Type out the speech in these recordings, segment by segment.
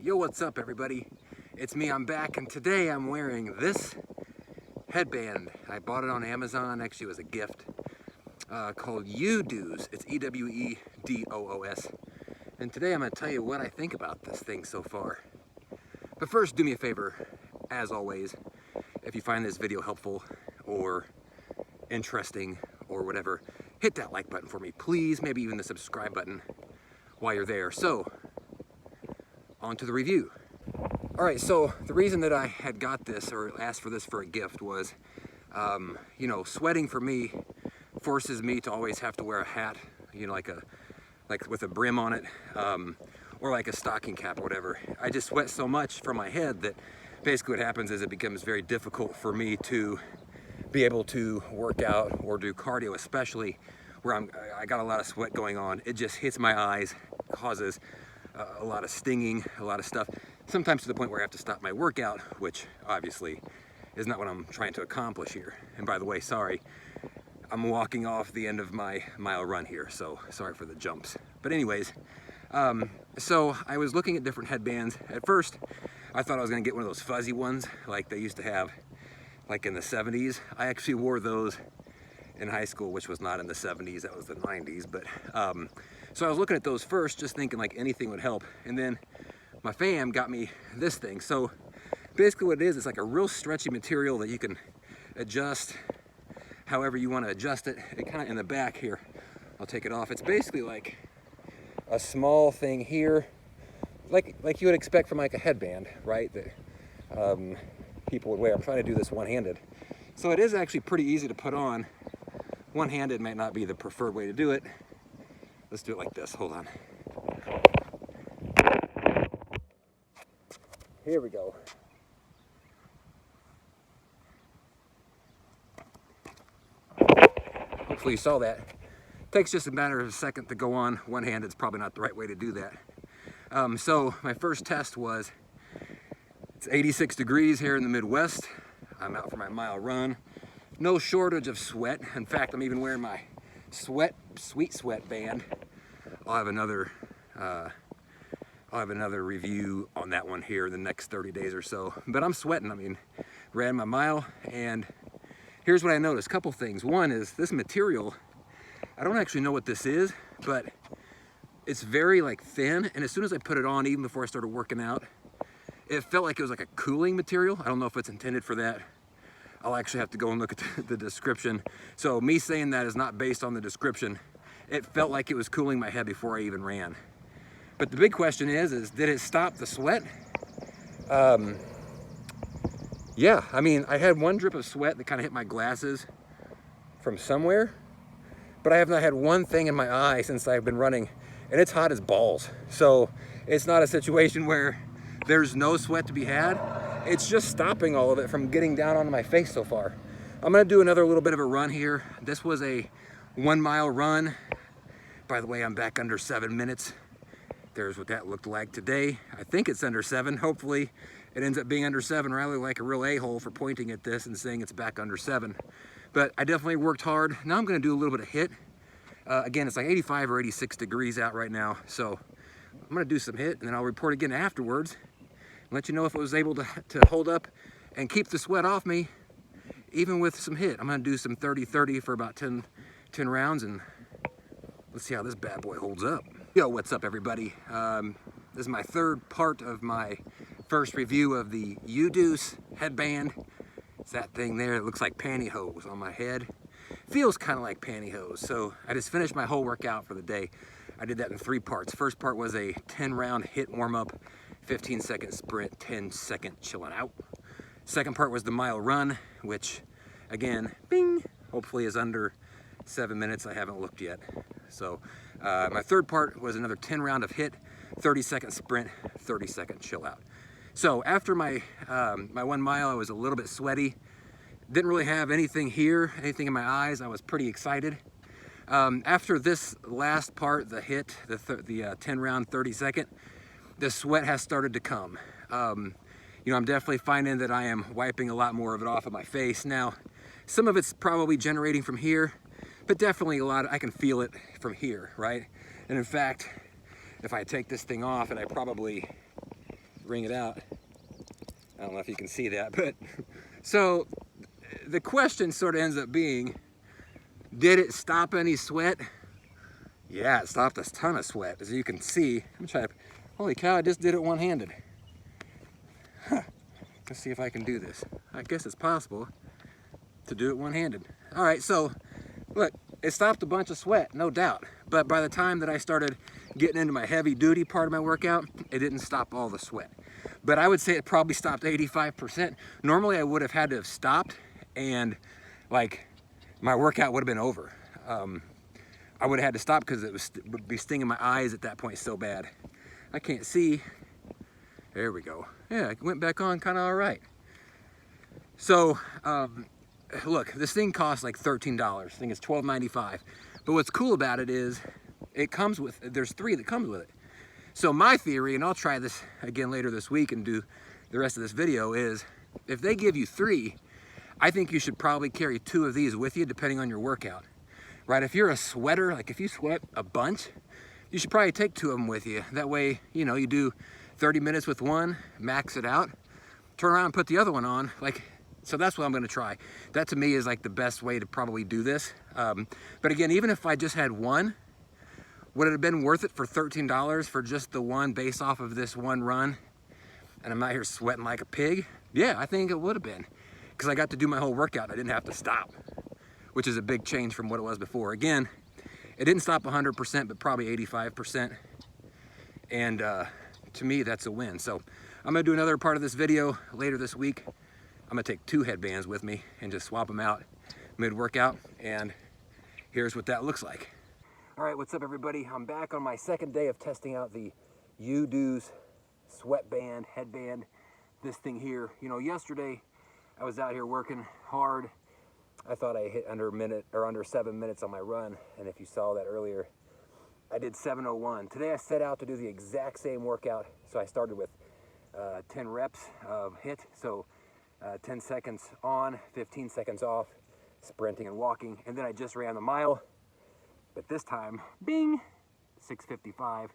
Yo, what's up everybody? It's me, I'm back, and today I'm wearing this headband. I bought it on Amazon, actually it was a gift, called Ewedoos. It's E-W-E-D-O-O-S. And today I'm going to tell you what I think about this thing so far. But first, do me a favor, as always, if you find this video helpful or interesting or whatever, hit that like button for me, please, maybe even the subscribe button while you're there. So, on to the review. Alright, so the reason that I had got this or asked for this for a gift was, you know, sweating for me forces me to always have to wear a hat, you know, like with a brim on it, or like a stocking cap or whatever. I just sweat so much from my head that basically what happens is it becomes very difficult for me to be able to work out or do cardio, especially where I got a lot of sweat going on. It just hits my eyes, causes a lot of stinging, a lot of stuff, sometimes to the point where I have to stop my workout, which obviously is not what I'm trying to accomplish here. And by the way, sorry, I'm walking off the end of my mile run here, so sorry for the jumps. But anyways, so I was looking at different headbands. At first, I thought I was gonna get one of those fuzzy ones like they used to have like in the 70s. I actually wore those in high school, which was not in the 70s, that was the 90s. But so I was looking at those first, just thinking like anything would help. And then my fam got me this thing. So basically what it is, it's like a real stretchy material that you can adjust however you want to adjust it. It kind of in the back here, I'll take it off. It's basically like a small thing here, like you would expect from like a headband, right? That people would wear. I'm trying to do this one-handed. So it is actually pretty easy to put on. One-handed might not be the preferred way to do it. Let's do it like this, hold on. Here we go. Hopefully you saw that. Takes just a matter of a second to go on one-handed. It's probably not the right way to do that. So my first test was, it's 86 degrees here in the Midwest. I'm out for my mile run. No shortage of sweat. In fact, I'm even wearing my sweet sweatband. I'll have another review on that one here in the next 30 days or so. But I'm sweating. I mean, ran my mile, and here's what I noticed. Couple things. One is this material. I don't actually know what this is, but it's very like thin. And as soon as I put it on, even before I started working out, it felt like it was like a cooling material. I don't know if it's intended for that. I'll actually have to go and look at the description. So me saying that is not based on the description. It felt like it was cooling my head before I even ran. But the big question is did it stop the sweat? Yeah, I mean, I had one drip of sweat that kind of hit my glasses from somewhere, but I have not had one thing in my eye since I've been running, and it's hot as balls. So it's not a situation where there's no sweat to be had. It's just stopping all of it from getting down onto my face so far. I'm gonna do another little bit of a run here. This was a 1 mile run. By the way, I'm back under 7 minutes. There's what that looked like today. I think it's under 7. Hopefully it ends up being under 7, or I look like a real a-hole for pointing at this and saying it's back under 7. But I definitely worked hard. Now I'm gonna do a little bit of HIIT. Again, it's like 85 or 86 degrees out right now. So I'm gonna do some HIIT, and then I'll report again afterwards and let you know if I was able to hold up and keep the sweat off me, even with some HIIT. I'm gonna do some 30-30 for about 10 rounds, and let's see how this bad boy holds up. Yo, what's up everybody? This is my third part of my first review of the Ewedoos Headband. It's that thing there that looks like pantyhose on my head. Feels kind of like pantyhose. So I just finished my whole workout for the day. I did that in 3 parts. First part was a 10-round HIIT warm-up, 15-second sprint, 10-second chilling out. Second part was the mile run, which again, bing, hopefully is under 7 minutes. I haven't looked yet. So my third part was another 10-round of HIIT, 30-second sprint, 30-second chill out. So after my 1 mile, I was a little bit sweaty. Didn't really have anything here, anything in my eyes. I was pretty excited. After this last part, the HIIT, the 10-round, 30-second, the sweat has started to come. You know, I'm definitely finding that I am wiping a lot more of it off of my face. Now, some of it's probably generating from here, but definitely a lot, I can feel it from here, right? And in fact, if I take this thing off, and I probably wring it out. I don't know if you can see that, but so the question sort of ends up being, did it stop any sweat? Yeah, it stopped a ton of sweat. As you can see, I'm trying to, holy cow, I just did it one-handed. Huh. Let's see if I can do this. I guess it's possible to do it one-handed. All right, so look, it stopped a bunch of sweat, no doubt. But by the time that I started getting into my heavy duty part of my workout, it didn't stop all the sweat. But I would say it probably stopped 85%. Normally I would have had to have stopped and like my workout would have been over. I would have had to stop because it would be stinging my eyes at that point so bad. I can't see. There we go. Yeah, it went back on kind of all right. So, look, this thing costs like $13. I think it's $12.95. But what's cool about it is it comes with, there's 3 that comes with it. So my theory, and I'll try this again later this week and do the rest of this video, is if they give you 3, I think you should probably carry 2 of these with you depending on your workout. Right, if you're a sweater, like if you sweat a bunch, you should probably take 2 of them with you. That way, you know, you do 30 minutes with one, max it out, turn around and put the other one on. Like, so that's what I'm gonna try. That to me is like the best way to probably do this. But again, even if I just had one, would it have been worth it for $13 for just the one based off of this one run? And I'm out here sweating like a pig? Yeah, I think it would have been. Because I got to do my whole workout, I didn't have to stop, which is a big change from what it was before. Again, it didn't stop 100%, but probably 85%. And to me, that's a win. So I'm gonna do another part of this video later this week. I'm gonna take 2 headbands with me and just swap them out mid-workout. And here's what that looks like. All right, what's up everybody? I'm back on my second day of testing out the Ewedoos sweatband, headband, this thing here. You know, yesterday I was out here working hard. I thought I hit under 7 minutes on my run, and if you saw that earlier, I did 7:01. Today I set out to do the exact same workout, so I started with 10 reps of HIIT, so 10 seconds on, 15 seconds off, sprinting and walking, and then I just ran the mile, but this time, bing, 6:55.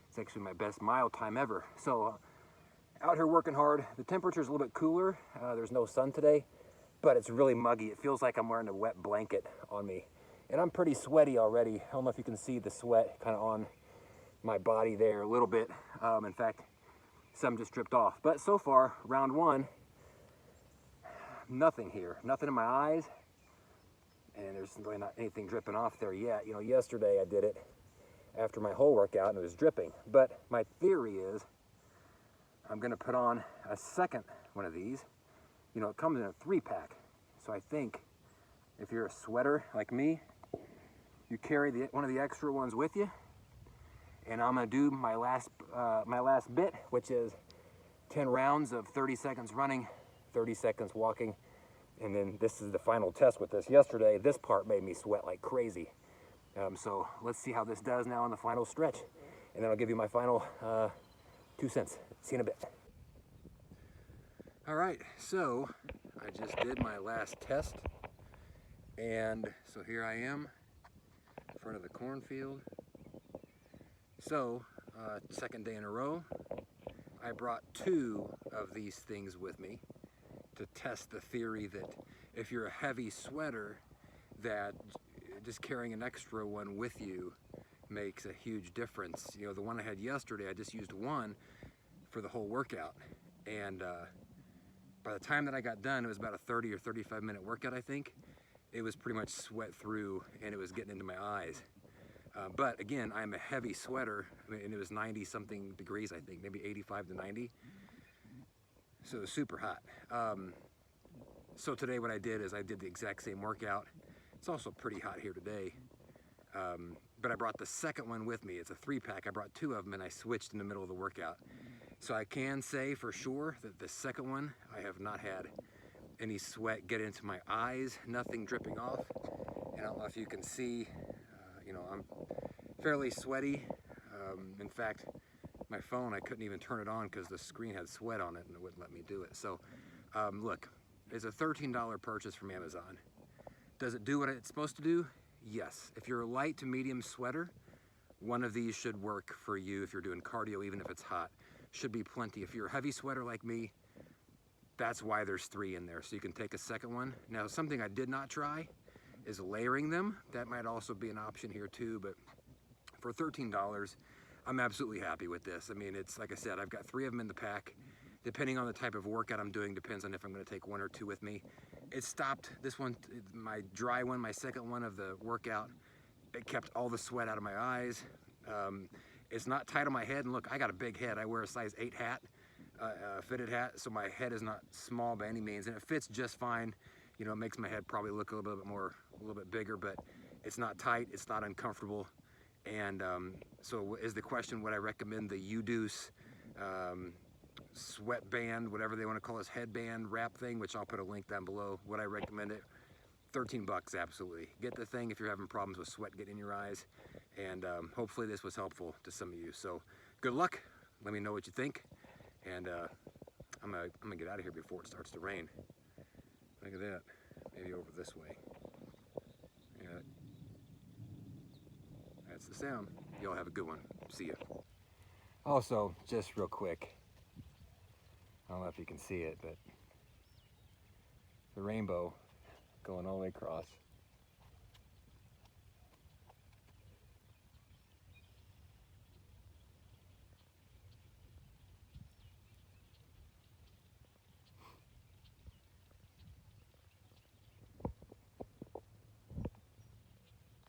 It's actually my best mile time ever. So out here working hard. The temperature's a little bit cooler. There's no sun today, but it's really muggy. It feels like I'm wearing a wet blanket on me. And I'm pretty sweaty already. I don't know if you can see the sweat kind of on my body there a little bit. In fact, some just dripped off. But so far, round 1, nothing here. Nothing in my eyes. And there's really not anything dripping off there yet. You know, yesterday I did it after my whole workout and it was dripping. But my theory is I'm gonna put on a second one of these. You know, it comes in a 3-pack. So I think if you're a sweater like me, you carry one of the extra ones with you. And I'm gonna do my last bit, which is 10 rounds of 30 seconds running, 30 seconds walking. And then this is the final test with this. Yesterday, this part made me sweat like crazy. So let's see how this does now on the final stretch. And then I'll give you my final 2 cents. See you in a bit. All right, so I just did my last test. And so here I am in front of the cornfield. So, second day in a row, I brought 2 of these things with me to test the theory that if you're a heavy sweater, that just carrying an extra one with you makes a huge difference. You know, the one I had yesterday, I just used one for the whole workout. And by the time that I got done, it was about a 30 or 35 minute workout, I think. It was pretty much sweat through and it was getting into my eyes. But again, I'm a heavy sweater. I mean, and it was 90 something degrees, I think, maybe 85 to 90. So it was super hot. So today what I did is I did the exact same workout. It's also pretty hot here today. But I brought the second one with me. It's a 3-pack. I brought 2 of them and I switched in the middle of the workout. So I can say for sure that the second one, I have not had any sweat get into my eyes, nothing dripping off. And I don't know if you can see, you know, I'm fairly sweaty. In fact, my phone, I couldn't even turn it on because the screen had sweat on it and it wouldn't let me do it. So look, it's a $13 purchase from Amazon. Does it do what it's supposed to do? Yes. If you're a light to medium sweater, one of these should work for you if you're doing cardio, even if it's hot. should be plenty. If you're a heavy sweater like me, that's why there's 3 in there. So you can take a second one. Now, something I did not try is layering them. That might also be an option here too, but for $13, I'm absolutely happy with this. I mean, it's like I said, I've got 3 of them in the pack. Depending on the type of workout I'm doing, depends on if I'm gonna take 1 or 2 with me. It stopped, this one, my dry one, my second one of the workout, it kept all the sweat out of my eyes. It's not tight on my head, and look, I got a big head. I wear a size 8 hat, fitted hat, so my head is not small by any means, and it fits just fine. You know, it makes my head probably look a little bit bigger, but it's not tight, it's not uncomfortable. And so is the question, would I recommend the Ewedoos sweatband, whatever they want to call this, headband wrap thing, which I'll put a link down below. Would I recommend it? 13 bucks, absolutely. Get the thing if you're having problems with sweat getting in your eyes, and hopefully this was helpful to some of you. So good luck. Let me know what you think, and I'm gonna get out of here before it starts to rain. Look at that. Maybe over this way. Yeah. That's the sound. Y'all have a good one. See ya. Also, just real quick, I don't know if you can see it, but the rainbow going all the way across.